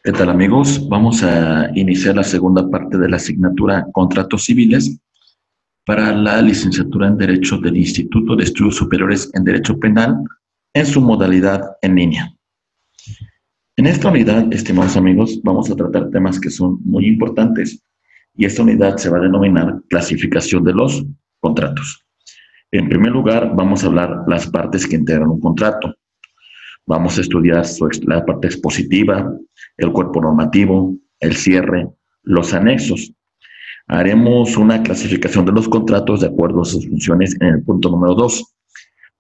¿Qué tal, amigos? Vamos a iniciar la segunda parte de la asignatura Contratos Civiles para la licenciatura en Derecho del Instituto de Estudios Superiores en Derecho Penal en su modalidad en línea. En esta unidad, estimados amigos, vamos a tratar temas que son muy importantes y esta unidad se va a denominar clasificación de los contratos. En primer lugar, vamos a hablar las partes que integran un contrato. Vamos a estudiar la parte expositiva, el cuerpo normativo, el cierre, los anexos. Haremos una clasificación de los contratos de acuerdo a sus funciones en el punto número 2.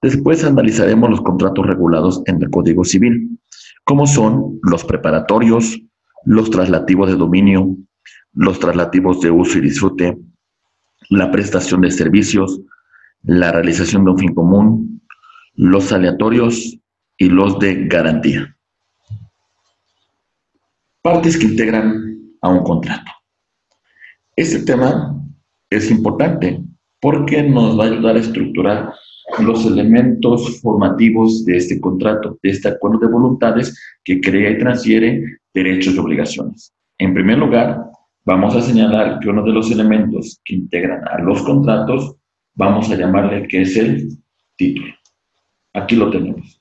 Después analizaremos los contratos regulados en el Código Civil, como son los preparatorios, los traslativos de dominio, los traslativos de uso y disfrute, la prestación de servicios, la realización de un fin común, los aleatorios y los de garantía. Partes que integran a un contrato. Este tema es importante porque nos va a ayudar a estructurar los elementos formativos de este contrato, de este acuerdo de voluntades que crea y transfiere derechos y obligaciones. En primer lugar, vamos a señalar que uno de los elementos que integran a los contratos, vamos a llamarle que es el título. Aquí lo tenemos.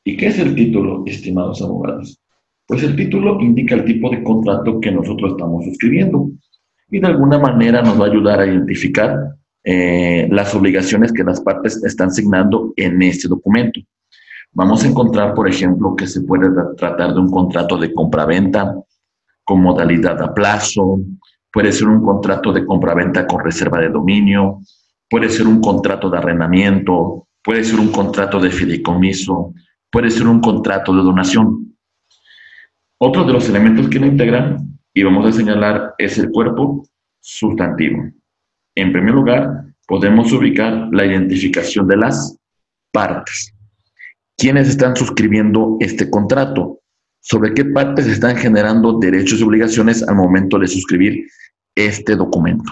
¿Y qué es el título, estimados abogados? Pues el título indica el tipo de contrato que nosotros estamos suscribiendo y de alguna manera nos va a ayudar a identificar las obligaciones que las partes están asignando en este documento. Vamos a encontrar, por ejemplo, que se puede tratar de un contrato de compraventa con modalidad a plazo, puede ser un contrato de compraventa con reserva de dominio, puede ser un contrato de arrendamiento, puede ser un contrato de fideicomiso, puede ser un contrato de donación. Otro de los elementos que lo integran, y vamos a señalar, es el cuerpo sustantivo. En primer lugar, podemos ubicar la identificación de las partes. ¿Quiénes están suscribiendo este contrato? ¿Sobre qué partes están generando derechos y obligaciones al momento de suscribir este documento?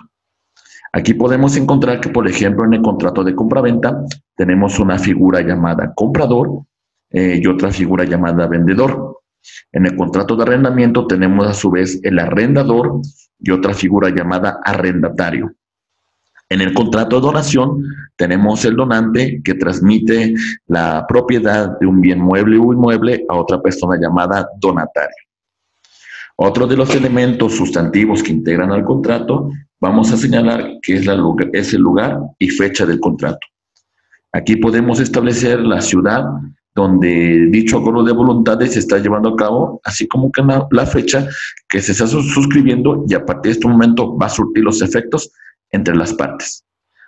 Aquí podemos encontrar que, por ejemplo, en el contrato de compraventa tenemos una figura llamada comprador y otra figura llamada vendedor. En el contrato de arrendamiento tenemos a su vez el arrendador y otra figura llamada arrendatario. En el contrato de donación tenemos el donante que transmite la propiedad de un bien mueble o inmueble a otra persona llamada donatario. Otro de los elementos sustantivos que integran al contrato, vamos a señalar que es el lugar y fecha del contrato. Aquí podemos establecer la ciudad donde dicho acuerdo de voluntades se está llevando a cabo, así como que la fecha que se está suscribiendo, y a partir de este momento va a surtir los efectos entre las partes.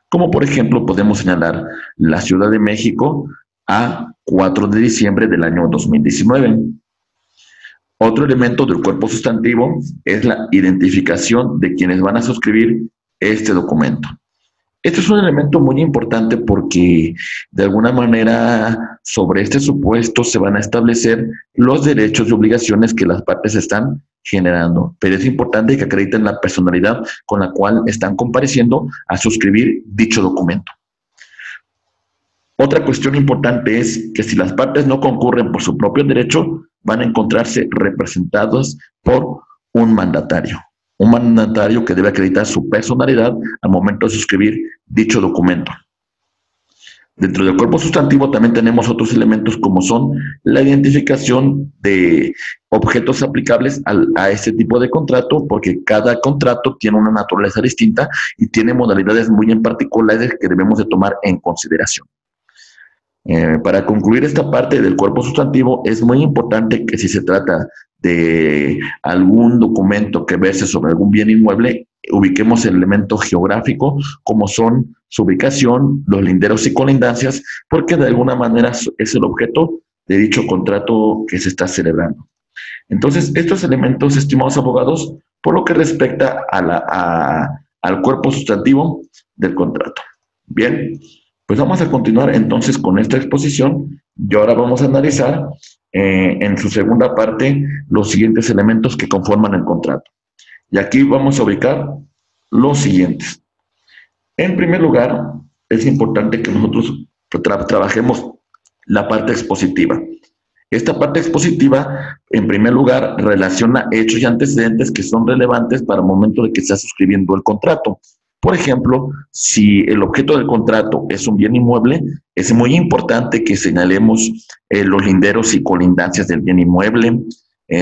Como por ejemplo podemos señalar la Ciudad de México a 4 de diciembre del año 2019. Otro elemento del cuerpo sustantivo es la identificación de quienes van a suscribir este documento. Este es un elemento muy importante porque de alguna manera sobre este supuesto se van a establecer los derechos y obligaciones que las partes están generando. Pero es importante que acrediten la personalidad con la cual están compareciendo a suscribir dicho documento. Otra cuestión importante es que si las partes no concurren por su propio derecho, van a encontrarse representados por un mandatario. Un mandatario que debe acreditar su personalidad al momento de suscribir dicho documento. Dentro del cuerpo sustantivo también tenemos otros elementos como son la identificación de objetos aplicables a este tipo de contrato, porque cada contrato tiene una naturaleza distinta y tiene modalidades muy en particulares que debemos de tomar en consideración. Para concluir esta parte del cuerpo sustantivo, es muy importante que si se trata de algún documento que verse sobre algún bien inmueble, ubiquemos el elemento geográfico, como son su ubicación, los linderos y colindancias, porque de alguna manera es el objeto de dicho contrato que se está celebrando. Entonces, estos elementos, estimados abogados, por lo que respecta al cuerpo sustantivo del contrato. Bien. Pues vamos a continuar entonces con esta exposición y ahora vamos a analizar en su segunda parte los siguientes elementos que conforman el contrato. Y aquí vamos a ubicar los siguientes. En primer lugar, es importante que nosotros trabajemos la parte expositiva. Esta parte expositiva, en primer lugar, relaciona hechos y antecedentes que son relevantes para el momento de que se está suscribiendo el contrato. Por ejemplo, si el objeto del contrato es un bien inmueble, es muy importante que señalemos los linderos y colindancias del bien inmueble,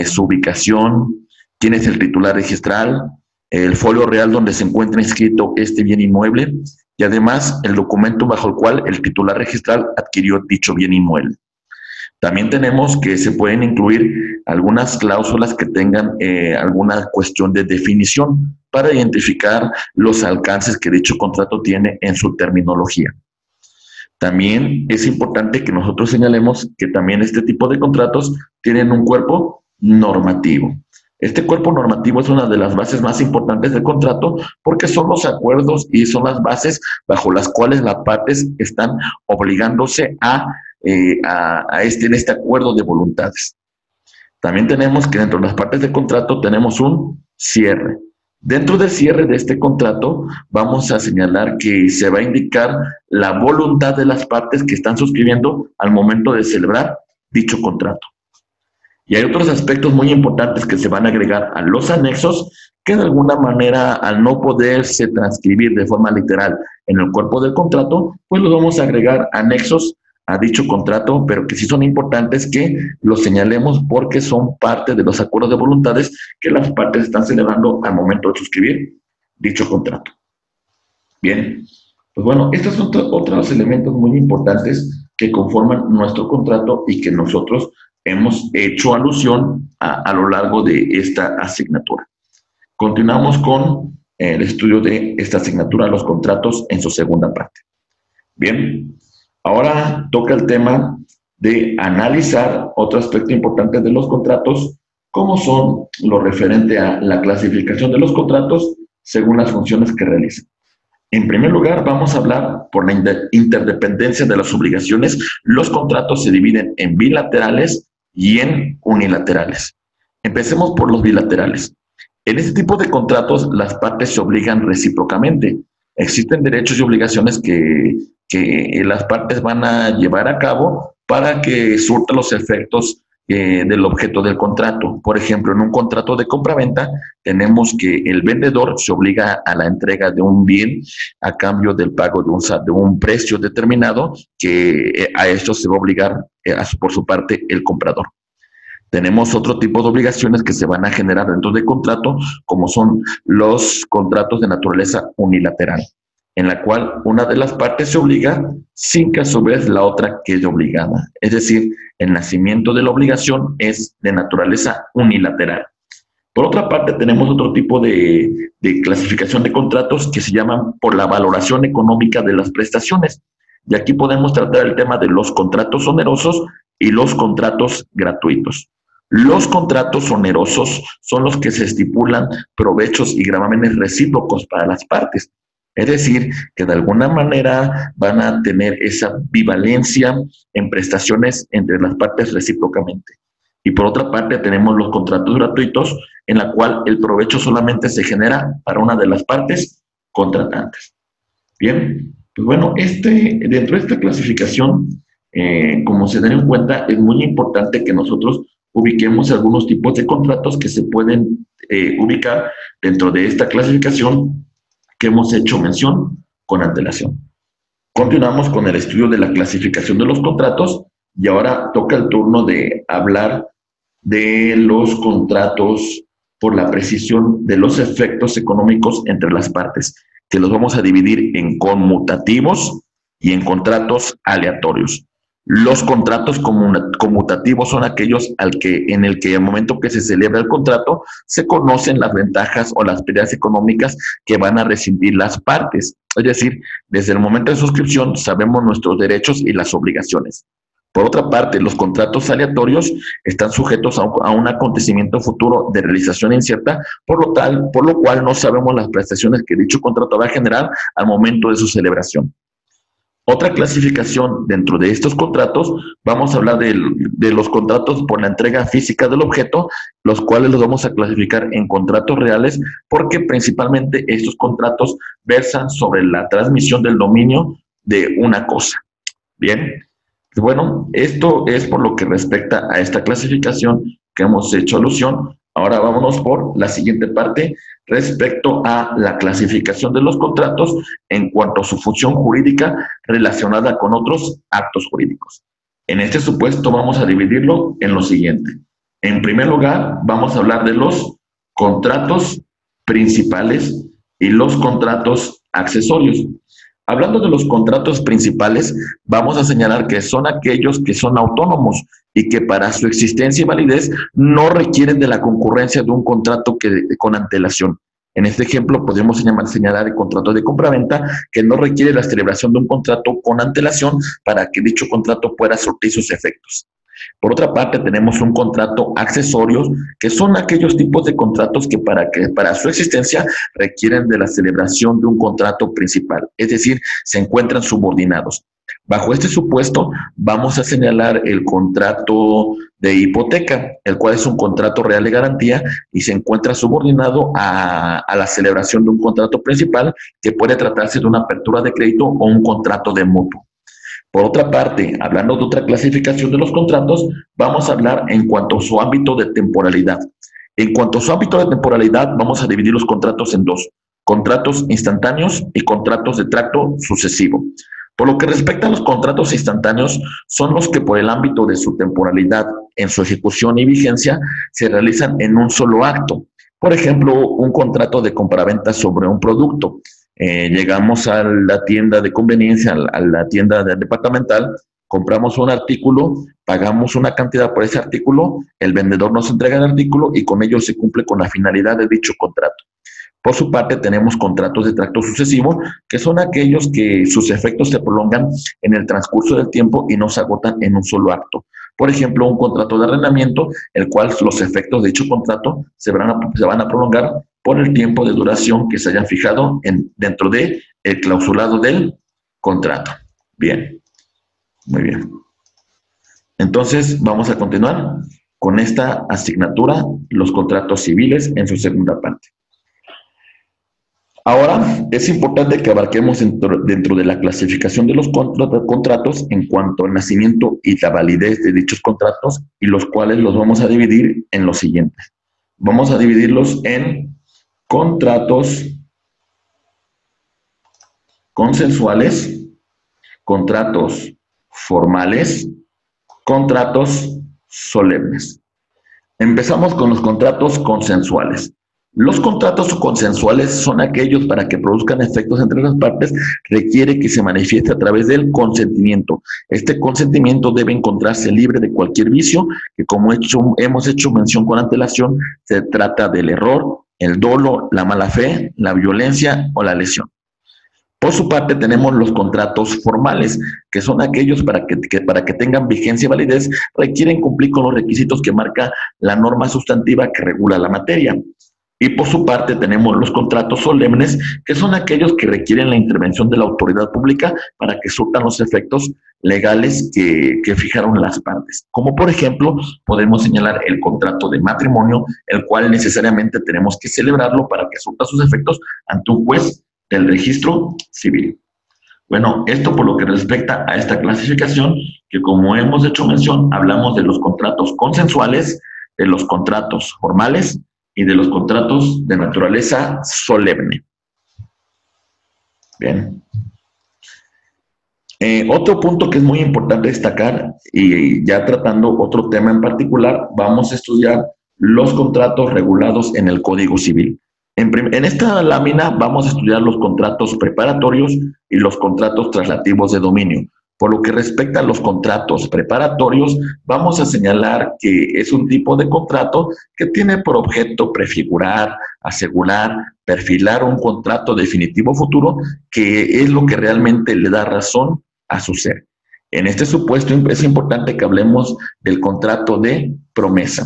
su ubicación, quién es el titular registral, el folio real donde se encuentra inscrito este bien inmueble y además el documento bajo el cual el titular registral adquirió dicho bien inmueble. También tenemos que se pueden incluir algunas cláusulas que tengan alguna cuestión de definición para identificar los alcances que dicho contrato tiene en su terminología. También es importante que nosotros señalemos que también este tipo de contratos tienen un cuerpo normativo. Este cuerpo normativo es una de las bases más importantes del contrato porque son los acuerdos y son las bases bajo las cuales las partes están obligándose en este acuerdo de voluntades. También tenemos que dentro de las partes del contrato tenemos un cierre. Dentro del cierre de este contrato vamos a señalar que se va a indicar la voluntad de las partes que están suscribiendo al momento de celebrar dicho contrato. Y hay otros aspectos muy importantes que se van a agregar a los anexos que de alguna manera, al no poderse transcribir de forma literal en el cuerpo del contrato, pues los vamos a agregar anexos a dicho contrato, pero que sí son importantes que los señalemos porque son parte de los acuerdos de voluntades que las partes están celebrando al momento de suscribir dicho contrato. Bien, pues bueno, estos son otros elementos muy importantes que conforman nuestro contrato y que nosotros hemos hecho alusión a lo largo de esta asignatura. Continuamos con el estudio de esta asignatura, los contratos, en su segunda parte. Bien, ahora toca el tema de analizar otro aspecto importante de los contratos, como son lo referente a la clasificación de los contratos según las funciones que realizan. En primer lugar, vamos a hablar por la interdependencia de las obligaciones. Los contratos se dividen en bilaterales y en unilaterales. Empecemos por los bilaterales. En este tipo de contratos, las partes se obligan recíprocamente. Existen derechos y obligaciones que las partes van a llevar a cabo para que surta los efectos del objeto del contrato. Por ejemplo, en un contrato de compraventa tenemos que el vendedor se obliga a la entrega de un bien a cambio del pago de un precio determinado que a esto se va a obligar por su parte el comprador. Tenemos otro tipo de obligaciones que se van a generar dentro del contrato, como son los contratos de naturaleza unilateral, en la cual una de las partes se obliga sin que a su vez la otra quede obligada. Es decir, el nacimiento de la obligación es de naturaleza unilateral. Por otra parte, tenemos otro tipo de clasificación de contratos que se llaman por la valoración económica de las prestaciones. Y aquí podemos tratar el tema de los contratos onerosos y los contratos gratuitos. Los contratos onerosos son los que se estipulan provechos y gravámenes recíprocos para las partes. Es decir, que de alguna manera van a tener esa bivalencia en prestaciones entre las partes recíprocamente. Y por otra parte tenemos los contratos gratuitos, en la cual el provecho solamente se genera para una de las partes contratantes. Bien, pues bueno, dentro de esta clasificación, como se den en cuenta, es muy importante que nosotros ubiquemos algunos tipos de contratos que se pueden ubicar dentro de esta clasificación que hemos hecho mención con antelación. Continuamos con el estudio de la clasificación de los contratos y ahora toca el turno de hablar de los contratos por la precisión de los efectos económicos entre las partes, que los vamos a dividir en conmutativos y en contratos aleatorios. Los contratos conmutativos son aquellos en el que al momento que se celebra el contrato se conocen las ventajas o las pérdidas económicas que van a recibir las partes. Es decir, desde el momento de suscripción sabemos nuestros derechos y las obligaciones. Por otra parte, los contratos aleatorios están sujetos a un acontecimiento futuro de realización incierta, por lo cual no sabemos las prestaciones que dicho contrato va a generar al momento de su celebración. Otra clasificación dentro de estos contratos, vamos a hablar de los contratos por la entrega física del objeto, los cuales los vamos a clasificar en contratos reales, porque principalmente estos contratos versan sobre la transmisión del dominio de una cosa. Bien, Bueno, esto es por lo que respecta a esta clasificación que hemos hecho alusión. Ahora vámonos por la siguiente parte respecto a la clasificación de los contratos en cuanto a su función jurídica relacionada con otros actos jurídicos. En este supuesto vamos a dividirlo en lo siguiente. En primer lugar, vamos a hablar de los contratos principales y los contratos accesorios. Hablando de los contratos principales, vamos a señalar que son aquellos que son autónomos y que para su existencia y validez no requieren de la concurrencia de un contrato con antelación. En este ejemplo podemos señalar el contrato de compraventa que no requiere la celebración de un contrato con antelación para que dicho contrato pueda surtir sus efectos. Por otra parte, tenemos un contrato accesorios, que son aquellos tipos de contratos que para su existencia requieren de la celebración de un contrato principal, es decir, se encuentran subordinados. Bajo este supuesto, vamos a señalar el contrato de hipoteca, el cual es un contrato real de garantía y se encuentra subordinado a la celebración de un contrato principal que puede tratarse de una apertura de crédito o un contrato de mutuo. Por otra parte, hablando de otra clasificación de los contratos, vamos a hablar en cuanto a su ámbito de temporalidad. En cuanto a su ámbito de temporalidad, vamos a dividir los contratos en dos: contratos instantáneos y contratos de tracto sucesivo. Por lo que respecta a los contratos instantáneos, son los que por el ámbito de su temporalidad, en su ejecución y vigencia, se realizan en un solo acto. Por ejemplo, un contrato de compraventa sobre un producto. Llegamos a la tienda de conveniencia, a la tienda departamental, compramos un artículo, pagamos una cantidad por ese artículo, el vendedor nos entrega el artículo y con ello se cumple con la finalidad de dicho contrato. Por su parte, tenemos contratos de tracto sucesivo, que son aquellos que sus efectos se prolongan en el transcurso del tiempo y no se agotan en un solo acto. Por ejemplo, un contrato de arrendamiento, el cual los efectos de dicho contrato se van a prolongar por el tiempo de duración que se hayan fijado dentro del clausulado del contrato. Bien, muy bien. Entonces, vamos a continuar con esta asignatura, los contratos civiles, en su segunda parte. Ahora, es importante que abarquemos dentro de la clasificación de los contratos en cuanto al nacimiento y la validez de dichos contratos, y los cuales los vamos a dividir en los siguientes. Vamos a dividirlos en contratos consensuales, contratos formales, contratos solemnes. Empezamos con los contratos consensuales. Los contratos consensuales son aquellos para que produzcan efectos entre las partes, requiere que se manifieste a través del consentimiento. Este consentimiento debe encontrarse libre de cualquier vicio, que como hemos hecho mención con antelación, se trata del error, el dolo, la mala fe, la violencia o la lesión. Por su parte, tenemos los contratos formales, que son aquellos para que tengan vigencia y validez, requieren cumplir con los requisitos que marca la norma sustantiva que regula la materia. Y por su parte tenemos los contratos solemnes, que son aquellos que requieren la intervención de la autoridad pública para que surtan los efectos legales que fijaron las partes. Como por ejemplo, podemos señalar el contrato de matrimonio, el cual necesariamente tenemos que celebrarlo para que surta sus efectos ante un juez del registro civil. Bueno, esto por lo que respecta a esta clasificación, que como hemos hecho mención, hablamos de los contratos consensuales, de los contratos formales y de los contratos de naturaleza solemne. Bien. Otro punto que es muy importante destacar, y ya tratando otro tema en particular, vamos a estudiar los contratos regulados en el Código Civil. En esta lámina vamos a estudiar los contratos preparatorios y los contratos traslativos de dominio. Por lo que respecta a los contratos preparatorios, vamos a señalar que es un tipo de contrato que tiene por objeto prefigurar, asegurar, perfilar un contrato definitivo futuro, que es lo que realmente le da razón a su ser. En este supuesto es importante que hablemos del contrato de promesa,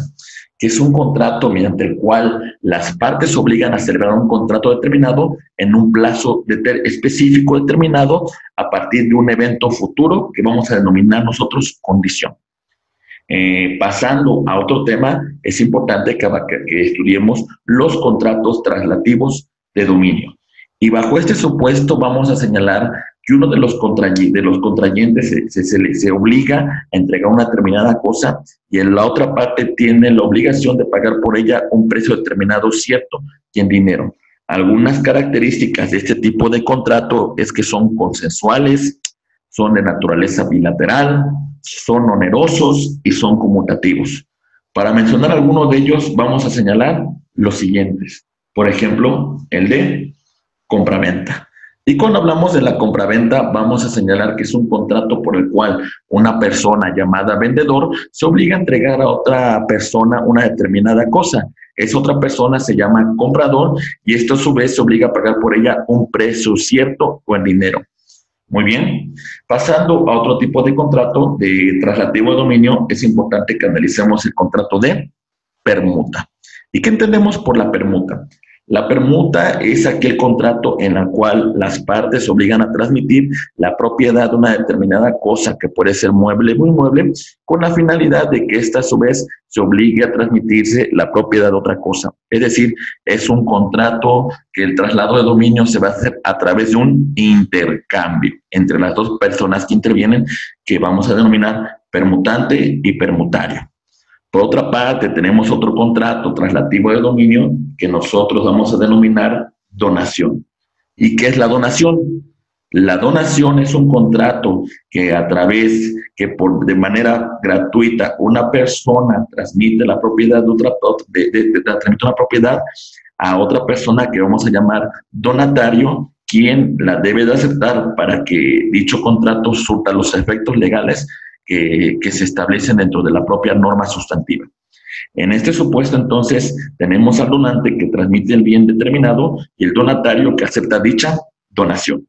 que es un contrato mediante el cual las partes obligan a celebrar un contrato determinado en un plazo específico determinado a partir de un evento futuro que vamos a denominar nosotros condición. Pasando a otro tema, es importante que estudiemos los contratos traslativos de dominio. Y bajo este supuesto vamos a señalar que uno de los contrayentes se obliga a entregar una determinada cosa y en la otra parte tiene la obligación de pagar por ella un precio determinado cierto y en dinero. Algunas características de este tipo de contrato es que son consensuales, son de naturaleza bilateral, son onerosos y son conmutativos. Para mencionar algunos de ellos, vamos a señalar los siguientes. Por ejemplo, el de compraventa. Y cuando hablamos de la compraventa, vamos a señalar que es un contrato por el cual una persona llamada vendedor se obliga a entregar a otra persona una determinada cosa. Esa otra persona se llama comprador y esto a su vez se obliga a pagar por ella un precio cierto o en dinero. Muy bien. Pasando a otro tipo de contrato de traslativo de dominio, es importante que analicemos el contrato de permuta. ¿Y qué entendemos por la permuta? La permuta es aquel contrato en el cual las partes se obligan a transmitir la propiedad de una determinada cosa, que puede ser mueble o inmueble, con la finalidad de que ésta a su vez se obligue a transmitirse la propiedad de otra cosa. Es decir, es un contrato que el traslado de dominio se va a hacer a través de un intercambio entre las dos personas que intervienen, que vamos a denominar permutante y permutario. Por otra parte, tenemos otro contrato traslativo de dominio que nosotros vamos a denominar donación. ¿Y qué es la donación? La donación es un contrato que de manera gratuita una persona transmite la propiedad transmite una propiedad a otra persona que vamos a llamar donatario, quien la debe de aceptar para que dicho contrato surta los efectos legales que se establecen dentro de la propia norma sustantiva. En este supuesto, entonces, tenemos al donante que transmite el bien determinado y el donatario que acepta dicha donación.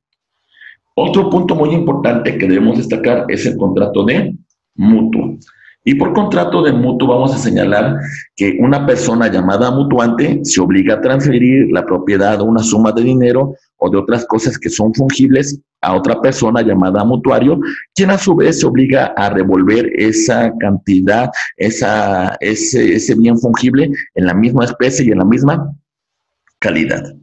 Otro punto muy importante que debemos destacar es el contrato de mutuo. Y por contrato de mutuo vamos a señalar que una persona llamada mutuante se obliga a transferir la propiedad de una suma de dinero o de otras cosas que son fungibles a otra persona llamada mutuario, quien a su vez se obliga a revolver esa cantidad, ese bien fungible en la misma especie y en la misma calidad.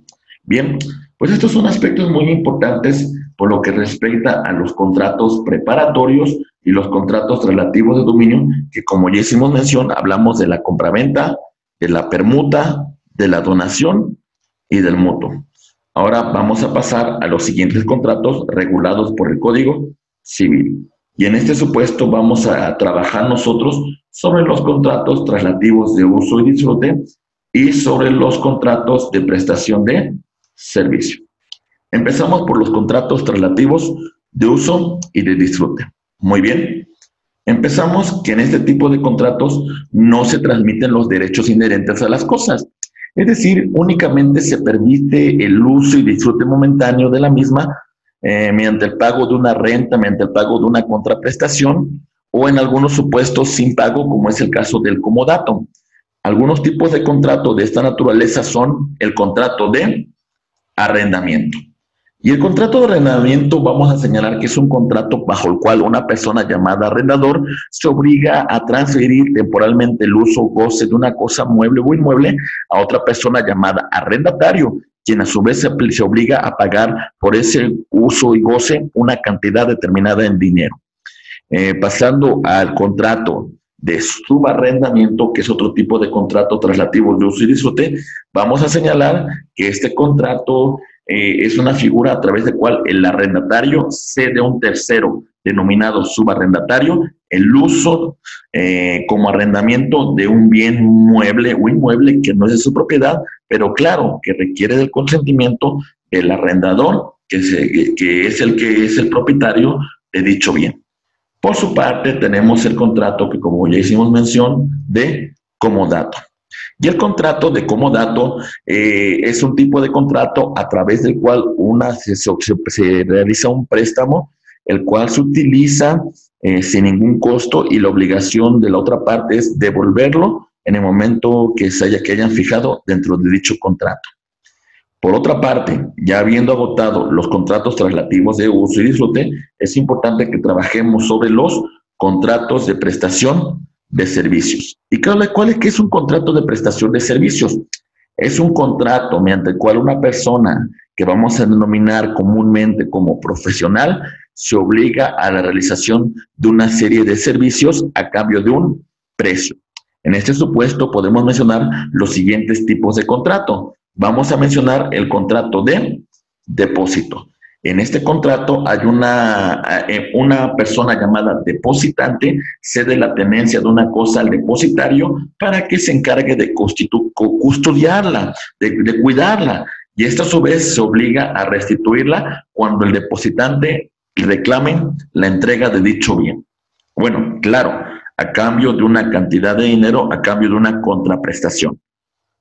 Bien, pues estos son aspectos muy importantes por lo que respecta a los contratos preparatorios y los contratos relativos de dominio, que como ya hicimos mención, hablamos de la compraventa, de la permuta, de la donación y del mutuo. Ahora vamos a pasar a los siguientes contratos regulados por el Código Civil. Y en este supuesto vamos a trabajar nosotros sobre los contratos traslativos de uso y disfrute y sobre los contratos de prestación de servicio. Empezamos por los contratos traslativos de uso y de disfrute. Muy bien. Empezamos que en este tipo de contratos no se transmiten los derechos inherentes a las cosas. Es decir, únicamente se permite el uso y disfrute momentáneo de la misma mediante el pago de una renta, mediante el pago de una contraprestación o en algunos supuestos sin pago, como es el caso del comodato. Algunos tipos de contrato de esta naturaleza son el contrato de arrendamiento. Y el contrato de arrendamiento vamos a señalar que es un contrato bajo el cual una persona llamada arrendador se obliga a transferir temporalmente el uso o goce de una cosa mueble o inmueble a otra persona llamada arrendatario, quien a su vez se obliga a pagar por ese uso y goce una cantidad determinada en dinero. Pasando al contrato de subarrendamiento, que es otro tipo de contrato traslativo de uso y disfrute, vamos a señalar que este contrato es una figura a través de cual el arrendatario cede a un tercero, denominado subarrendatario, el uso como arrendamiento de un bien mueble o inmueble que no es de su propiedad, pero claro, que requiere del consentimiento del arrendador, que es el propietario de dicho bien. Por su parte, tenemos el contrato que, como ya hicimos mención, de comodato. Y el contrato de comodato es un tipo de contrato a través del cual se realiza un préstamo, el cual se utiliza sin ningún costo y la obligación de la otra parte es devolverlo en el momento que hayan fijado dentro de dicho contrato. Por otra parte, ya habiendo agotado los contratos traslativos de uso y disfrute, es importante que trabajemos sobre los contratos de prestación de servicios. ¿Y qué es un contrato de prestación de servicios? Es un contrato mediante el cual una persona que vamos a denominar comúnmente como profesional, se obliga a la realización de una serie de servicios a cambio de un precio. En este supuesto podemos mencionar los siguientes tipos de contrato. Vamos a mencionar el contrato de depósito. En este contrato hay una persona llamada depositante, cede la tenencia de una cosa al depositario para que se encargue de custodiarla, de cuidarla. Y esta a su vez se obliga a restituirla cuando el depositante reclame la entrega de dicho bien. Bueno, claro, a cambio de una cantidad de dinero, a cambio de una contraprestación.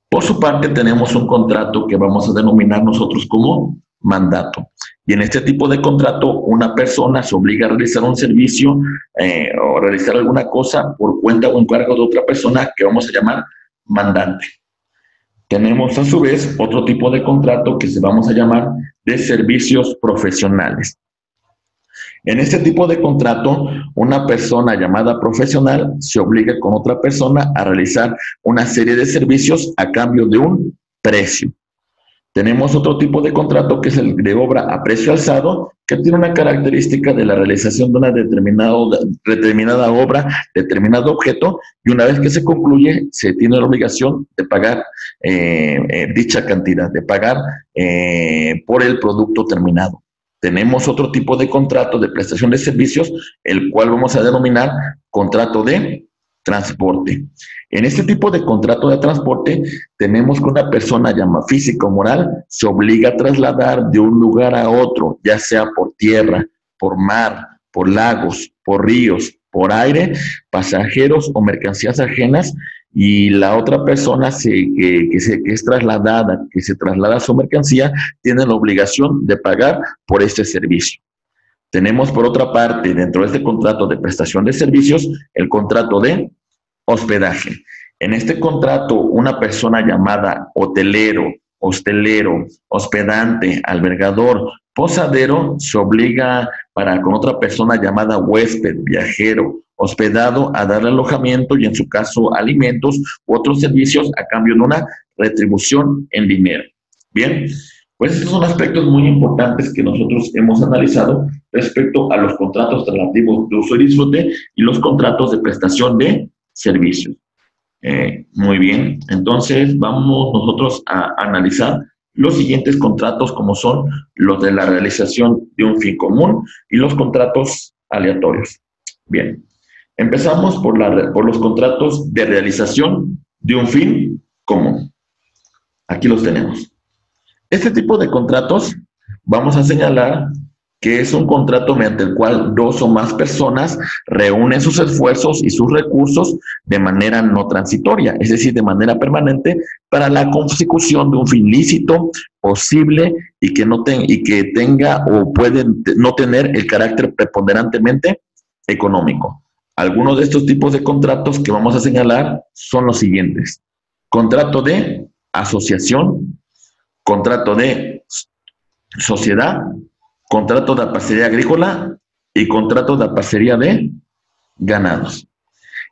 Por su parte, tenemos un contrato que vamos a denominar nosotros como mandato. Y en este tipo de contrato, una persona se obliga a realizar un servicio o realizar alguna cosa por cuenta o encargo de otra persona que vamos a llamar mandante. Tenemos a su vez otro tipo de contrato que se vamos a llamar de servicios profesionales. En este tipo de contrato, una persona llamada profesional se obliga con otra persona a realizar una serie de servicios a cambio de un precio. Tenemos otro tipo de contrato que es el de obra a precio alzado, que tiene una característica de la realización de una determinada obra, determinado objeto, y una vez que se concluye, se tiene la obligación de pagar dicha cantidad, de pagar por el producto terminado. Tenemos otro tipo de contrato de prestación de servicios, el cual vamos a denominar contrato de transporte. En este tipo de contrato de transporte, tenemos que una persona llamada física o moral se obliga a trasladar de un lugar a otro, ya sea por tierra, por mar, por lagos, por ríos, por aire, pasajeros o mercancías ajenas, y la otra persona que es trasladada, que se traslada su mercancía, tiene la obligación de pagar por este servicio. Tenemos por otra parte, dentro de este contrato de prestación de servicios, el contrato de hospedaje. En este contrato, una persona llamada hotelero, hostelero, hospedante, albergador, posadero, se obliga con otra persona llamada huésped, viajero, hospedado, a darle alojamiento y en su caso alimentos u otros servicios a cambio de una retribución en dinero. Bien, pues estos son aspectos muy importantes que nosotros hemos analizado respecto a los contratos relativos de uso y disfrute y los contratos de prestación de servicios. Muy bien, entonces vamos nosotros a analizar los siguientes contratos, como son los de la realización de un fin común y los contratos aleatorios. Bien, empezamos por los contratos de realización de un fin común. Aquí los tenemos. Este tipo de contratos vamos a señalar que es un contrato mediante el cual dos o más personas reúnen sus esfuerzos y sus recursos de manera no transitoria, es decir, de manera permanente, para la consecución de un fin lícito, posible y que tenga o puede no tener el carácter preponderantemente económico. Algunos de estos tipos de contratos que vamos a señalar son los siguientes: contrato de asociación, contrato de sociedad, contrato de parcería agrícola y contrato de parcería de ganados.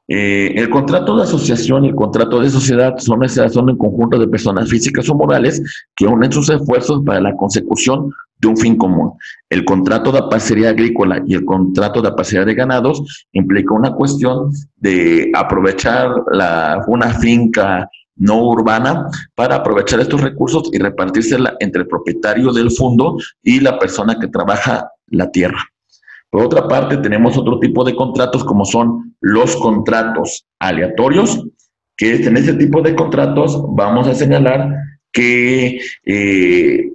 El contrato de asociación y el contrato de sociedad son un conjunto de personas físicas o morales que unen sus esfuerzos para la consecución de un fin común. El contrato de parcería agrícola y el contrato de parcería de ganados implica una cuestión de aprovechar una finca no urbana para aprovechar estos recursos y repartírsela entre el propietario del fondo y la persona que trabaja la tierra. Por otra parte, tenemos otro tipo de contratos como son los contratos aleatorios, que en este tipo de contratos vamos a señalar que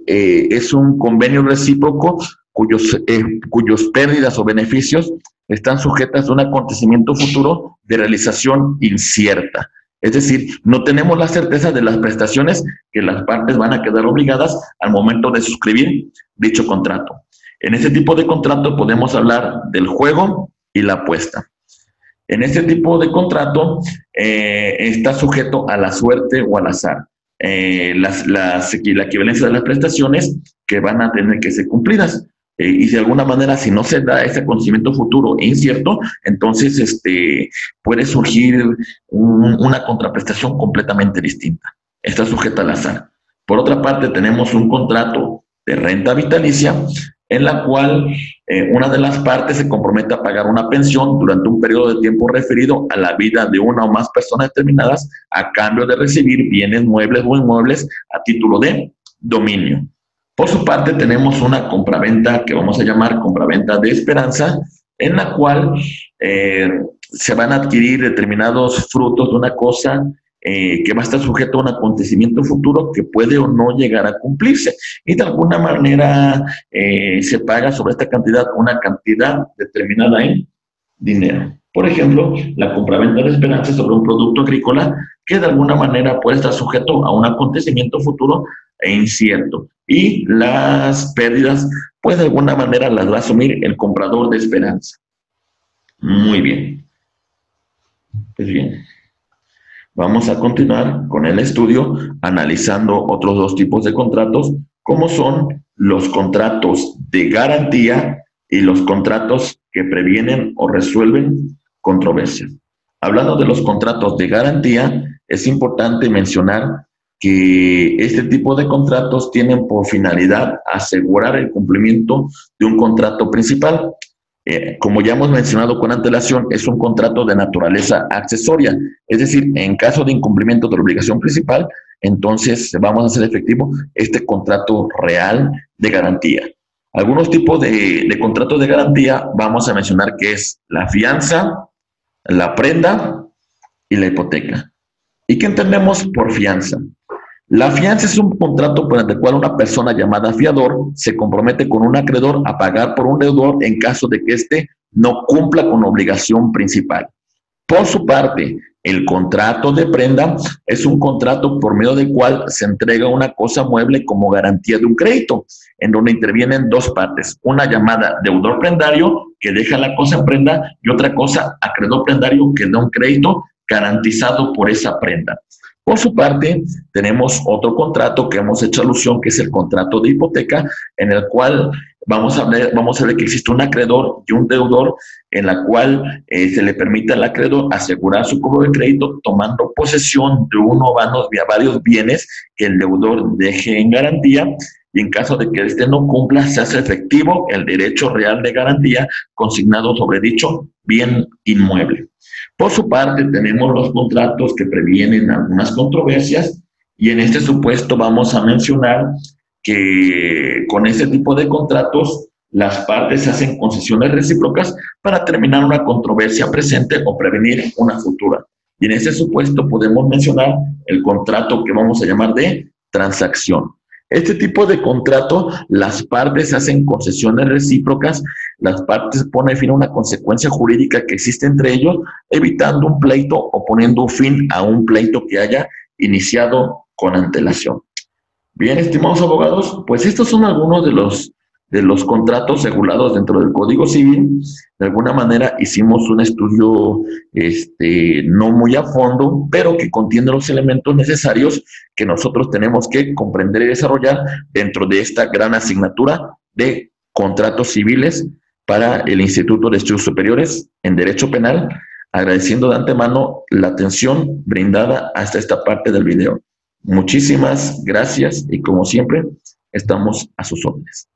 es un convenio recíproco cuyos pérdidas o beneficios están sujetas a un acontecimiento futuro de realización incierta. Es decir, no tenemos la certeza de las prestaciones que las partes van a quedar obligadas al momento de suscribir dicho contrato. En este tipo de contrato podemos hablar del juego y la apuesta. En este tipo de contrato está sujeto a la suerte o al azar. La equivalencia de las prestaciones que van a tener que ser cumplidas. Y de alguna manera, si no se da ese conocimiento futuro incierto, entonces puede surgir una contraprestación completamente distinta. Está sujeta al azar. Por otra parte, tenemos un contrato de renta vitalicia, en la cual una de las partes se compromete a pagar una pensión durante un periodo de tiempo referido a la vida de una o más personas determinadas a cambio de recibir bienes muebles o inmuebles a título de dominio. Por su parte, tenemos una compraventa que vamos a llamar compraventa de esperanza, en la cual se van a adquirir determinados frutos de una cosa que va a estar sujeto a un acontecimiento futuro que puede o no llegar a cumplirse. Y de alguna manera se paga sobre esta cantidad una cantidad determinada en dinero. Por ejemplo, la compraventa de esperanza sobre un producto agrícola que de alguna manera puede estar sujeto a un acontecimiento futuro e incierto. Y las pérdidas, pues de alguna manera las va a asumir el comprador de esperanza. Muy bien. Pues bien. Vamos a continuar con el estudio analizando otros dos tipos de contratos, como son los contratos de garantía y los contratos que previenen o resuelven controversias. Hablando de los contratos de garantía, es importante mencionar que este tipo de contratos tienen por finalidad asegurar el cumplimiento de un contrato principal. Como ya hemos mencionado con antelación, es un contrato de naturaleza accesoria, es decir, en caso de incumplimiento de la obligación principal, entonces vamos a hacer efectivo este contrato real de garantía. Algunos tipos de contratos de garantía vamos a mencionar que es la fianza, la prenda y la hipoteca. ¿Y qué entendemos por fianza? La fianza es un contrato por el cual una persona llamada fiador se compromete con un acreedor a pagar por un deudor en caso de que éste no cumpla con la obligación principal. Por su parte, el contrato de prenda es un contrato por medio del cual se entrega una cosa mueble como garantía de un crédito, en donde intervienen dos partes, una llamada deudor prendario que deja la cosa en prenda y otra cosa acreedor prendario que da un crédito garantizado por esa prenda. Por su parte, tenemos otro contrato que hemos hecho alusión, que es el contrato de hipoteca, en el cual vamos a ver que existe un acreedor y un deudor, en la cual se le permite al acreedor asegurar su cobro de crédito tomando posesión de uno o varios bienes que el deudor deje en garantía, y en caso de que éste no cumpla, se hace efectivo el derecho real de garantía consignado sobre dicho bien inmueble. Por su parte, tenemos los contratos que previenen algunas controversias, y en este supuesto vamos a mencionar que con este tipo de contratos las partes hacen concesiones recíprocas para terminar una controversia presente o prevenir una futura. Y en este supuesto podemos mencionar el contrato que vamos a llamar de transacción. Este tipo de contrato, las partes hacen concesiones recíprocas, las partes ponen fin a una consecuencia jurídica que existe entre ellos, evitando un pleito o poniendo fin a un pleito que haya iniciado con antelación. Bien, estimados abogados, pues estos son algunos de los contratos regulados dentro del Código Civil. De alguna manera hicimos un estudio no muy a fondo, pero que contiene los elementos necesarios que nosotros tenemos que comprender y desarrollar dentro de esta gran asignatura de contratos civiles para el Instituto de Estudios Superiores en Derecho Penal, agradeciendo de antemano la atención brindada hasta esta parte del video. Muchísimas gracias y como siempre, estamos a sus órdenes.